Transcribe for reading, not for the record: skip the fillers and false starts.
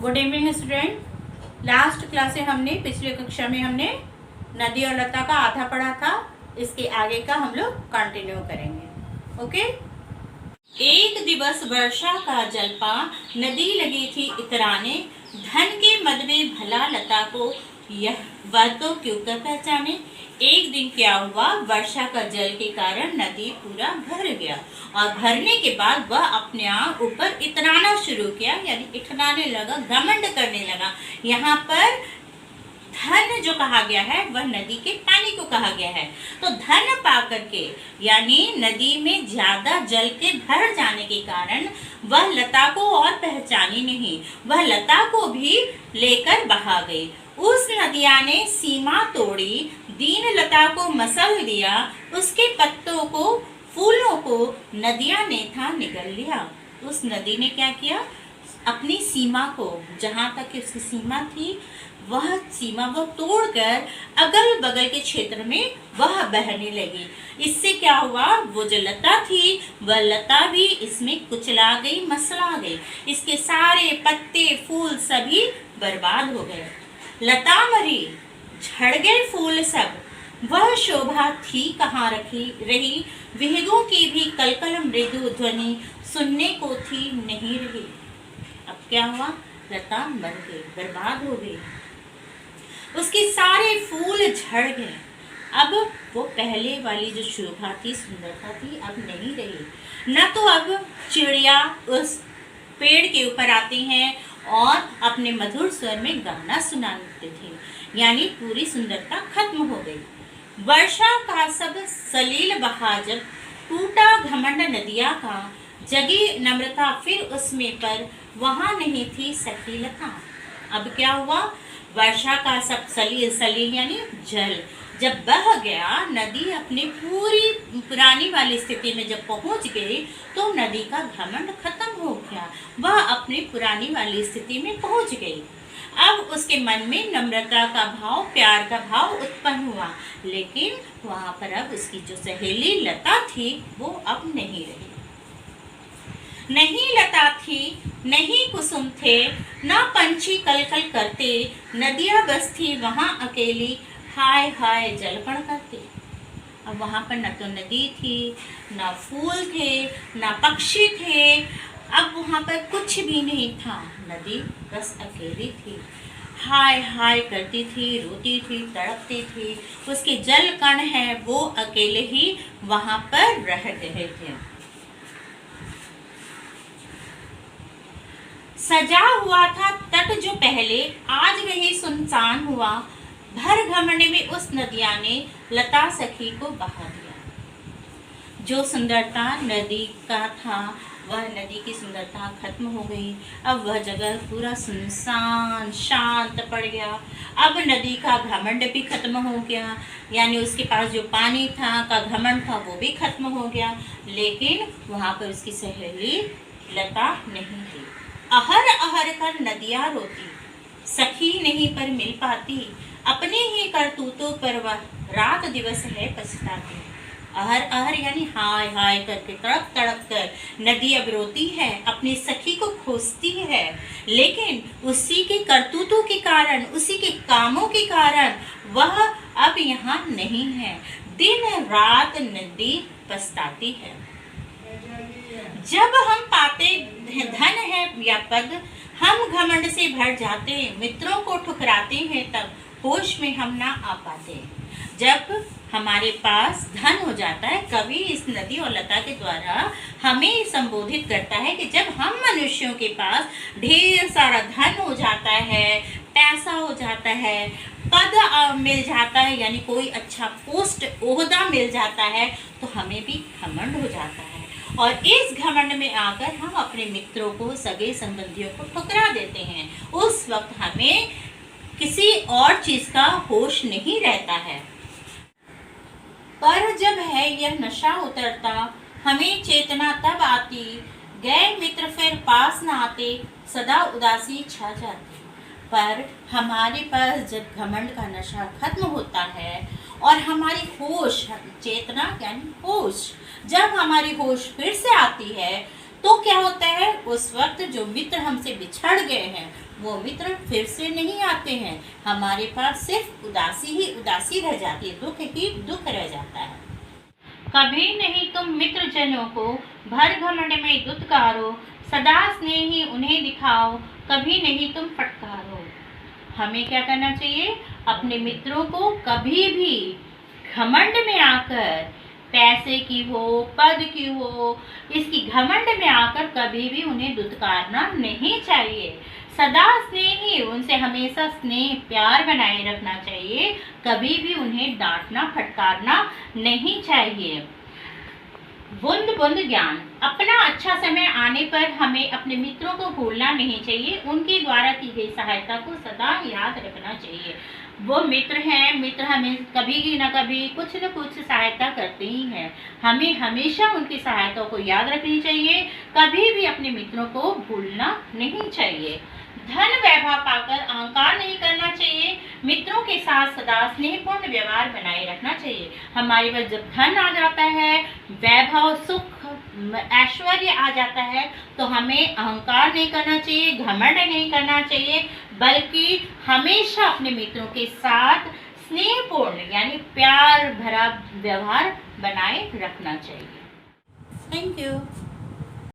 Good evening student. Last class से हमने पिछले कक्षा में हमने नदी और लता का आधा पढ़ा था। इसके आगे का हम लोग कंटिन्यू करेंगे। ओके। एक दिवस वर्षा का जलपा नदी लगी थी इतराने, धन के मद में भला लता को यह वह तो क्यों कर पहचाने। एक दिन क्या हुआ, वर्षा का जल के कारण नदी पूरा भर गया और भरने के बाद वह अपने आप ऊपर इतराना शुरू किया, यानी इतराने लगा, घमंड करने लगा। यहाँ पर धन जो कहा गया है वह नदी के पानी को कहा गया है। तो धन पा करके यानी नदी में ज्यादा जल के भर जाने के कारण वह लता को और पहचानी नहीं, वह लता को भी लेकर बहा गई। उस नदिया ने सीमा तोड़ी, दीन लता को मसल दिया, उसके पत्तों को फूलों को नदिया ने था निगल लिया। उस नदी ने क्या किया, अपनी सीमा को, जहाँ तक उसकी सीमा थी वह सीमा वो तोड़कर अगल बगल के क्षेत्र में वह बहने लगी। इससे क्या हुआ, वो जो लता थी वह लता भी इसमें कुचला गई, मसला गई। इसके सारे पत्ते फूल सभी बर्बाद हो गए। लता मरी, झड़ गए फूल सब, वह शोभा थी कहाँ रही। विहंगों की भी कलकल मृदु ध्वनि सुनने को थी नहीं रही। अब क्या हुआ, लता मर गई, बर्बाद हो गई, उसके सारे फूल झड़ गए। अब वो पहले वाली जो शोभा थी, सुंदरता थी, अब नहीं रही। न तो अब चिड़िया उस पेड़ के ऊपर आती हैं और अपने मधुर स्वर में गाना सुनाते थे, यानी पूरी सुंदरता खत्म हो गई। वर्षा का सब सलील बहा जब, टूटा घमंड नदिया का, जगी नम्रता फिर उसमें पर, वहां नहीं थी सखी लता। अब क्या हुआ, वर्षा का सब सलील यानी जल जब बह गया, नदी अपनी पूरी पुरानी वाली स्थिति में जब पहुंच गई तो नदी का घमंड खत्म हो गया, वह अपनी पुरानी वाली स्थिति में पहुंच गई। अब उसके मन में नम्रता का भाव, प्यार का भाव उत्पन्न हुआ, लेकिन वहां पर अब उसकी जो सहेली लता थी वो अब नहीं रही। नहीं लता थी, नहीं कुसुम थे, ना पंछी कलकल करते, नदिया बस थी वहां अकेली, हाय हाय जलपण करते। अब वहां पर न तो नदी थी, ना फूल थे, ना पक्षी थे, अब वहां पर कुछ भी नहीं था, नदी बस अकेली थी, हाय हाय करती थी, रोती थी, तड़पती थी। उसके जल कण है वो अकेले ही वहां पर रह गए थे। सजा हुआ था तट जो पहले, आज वही सुनसान हुआ, भर घमंड में उस नदिया ने लता सखी को बहा दिया। जो सुंदरता नदी का था वह नदी की सुंदरता खत्म हो गई। अब वह जगह पूरा सुनसान शांत पड़ गया। अब नदी का घमंड भी खत्म हो गया, यानी उसके पास जो पानी था का घमंड था वो भी खत्म हो गया, लेकिन वहाँ पर उसकी सहेली लता नहीं थी। अहर अहर कर नदियाँ रोती, सखी नहीं पर मिल पाती, अपने ही करतूतों पर वह रात दिवस है पछताती। अहर अहर यानी हाय हाय करके, तड़प तड़प कर नदी अब रोती है, अपनी सखी को खोजती है, लेकिन उसी के करतूतों के कारण, उसी के कामों के कारण वह अब यहाँ नहीं है। दिन रात नदी पछताती है। जब हम पाते धन है या पद, हम घमंड से भर जाते, मित्रों को ठुकराते हैं, तब होश में हम ना आ पाते। जब हमारे पास धन हो जाता है, कवि इस नदी और लता के द्वारा हमें संबोधित करता है कि जब हम मनुष्यों के पास ढेर सारा धन हो जाता है, पैसा हो जाता है, पद मिल जाता है, यानी कोई अच्छा पोस्ट ओहदा मिल जाता है, तो हमें भी घमंड हो जाता है और इस घमंड में आकर हम अपने मित्रों को, सगे संबंधियों को ठुकरा देते हैं। उस वक्त हमें किसी और चीज का होश नहीं रहता है। पर जब है यह नशा उतरता, हमें चेतना तब आती, गए मित्र फिर पास न आते, सदा उदासी छा जाती। पर हमारे पास जब घमंड का नशा खत्म होता है और हमारी होश, चेतना यानी होश, जब हमारी होश फिर से आती है तो क्या होता है, उस वक्त जो मित्र हमसे बिछड़ गए हैं वो मित्र फिर से नहीं आते हैं। हमारे पास सिर्फ उदासी ही उदासी रह जाती है, दुख ही दुख रह जाता है। कभी नहीं तुम मित्र जनों को भर घमंड में दुत्कारो, सदा स्नेही उन्हें दिखाओ, कभी नहीं तुम फटकारो। हमें क्या करना चाहिए? अपने मित्रों को कभी भी घमंड में आकर, पैसे की हो, पद की हो, इसकी घमंड में आकर कभी भी उन्हें दुत्कारना नहीं चाहिए। सदा स्नेही, उनसे हमेशा स्नेह प्यार बनाए रखना चाहिए, कभी भी उन्हें डांटना फटकारना नहीं चाहिए। बूंद बूंद ज्ञान, अपना अच्छा समय आने पर हमें अपने मित्रों को भूलना नहीं चाहिए, उनके द्वारा की गई सहायता को सदा याद रखना चाहिए। वो मित्र हैं, मित्र हमें कभी न कभी कुछ न कुछ सहायता करते ही हैं, हमें हमेशा उनकी सहायता को याद रखनी चाहिए, कभी भी अपने मित्रों को भूलना नहीं चाहिए। धन वैभव पाकर अहंकार नहीं करना चाहिए, मित्रों के साथ सदा स्नेहपूर्ण व्यवहार बनाए रखना चाहिए। हमारे पास जब धन आ जाता है, वैभव, सुख, ऐश्वर्य आ जाता है, तो हमें अहंकार नहीं करना चाहिए, घमंड नहीं करना चाहिए, बल्कि हमेशा अपने मित्रों के साथ स्नेहपूर्ण यानी प्यार भरा व्यवहार बनाए रखना चाहिए। Thank you.